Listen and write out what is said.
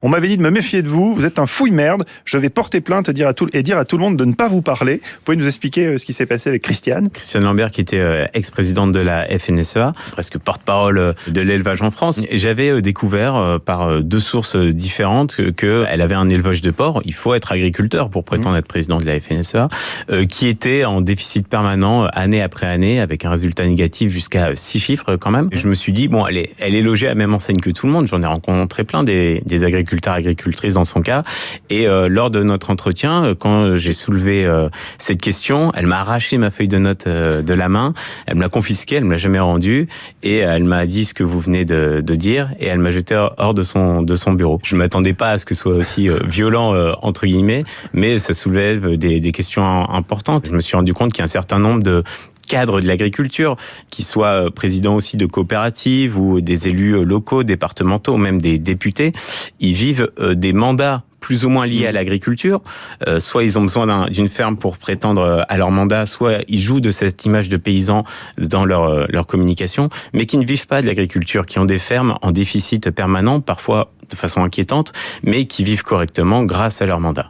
On m'avait dit de me méfier de vous, vous êtes un fouille-merde, je vais porter plainte et dire à tout le monde de ne pas vous parler. Vous pouvez nous expliquer ce qui s'est passé avec Christiane Lambert, qui était ex-présidente de la FNSEA, presque porte-parole de l'élevage en France. J'avais découvert par deux sources différentes qu'elle avait un élevage de porcs. Il faut être agriculteur pour prétendre être président de la FNSEA, qui était en déficit permanent année après année, avec un résultat négatif jusqu'à 6 chiffres quand même. Je me suis dit, bon, elle est logée à la même enseigne que tout le monde. J'en ai rencontré plein des agriculteurs, agricultrices dans son cas. Et lors de notre entretien, quand j'ai soulevé cette question, elle m'a arraché ma feuille de notes de la main, elle me l'a confisquée, elle me l'a jamais rendue, et elle m'a dit ce que vous venez de dire, et elle m'a jeté hors de son bureau. Je m'attendais pas à ce que ce soit aussi violent, entre guillemets, mais ça soulève des questions importantes. Je me suis rendu compte qu'il y a un certain nombre de cadres de l'agriculture, qui soient présidents aussi de coopératives ou des élus locaux, départementaux, ou même des députés, ils vivent des mandats plus ou moins liés à l'agriculture. Soit ils ont besoin d'une ferme pour prétendre à leur mandat, soit ils jouent de cette image de paysan dans leur communication, mais qui ne vivent pas de l'agriculture, qui ont des fermes en déficit permanent, parfois de façon inquiétante, mais qui vivent correctement grâce à leur mandat.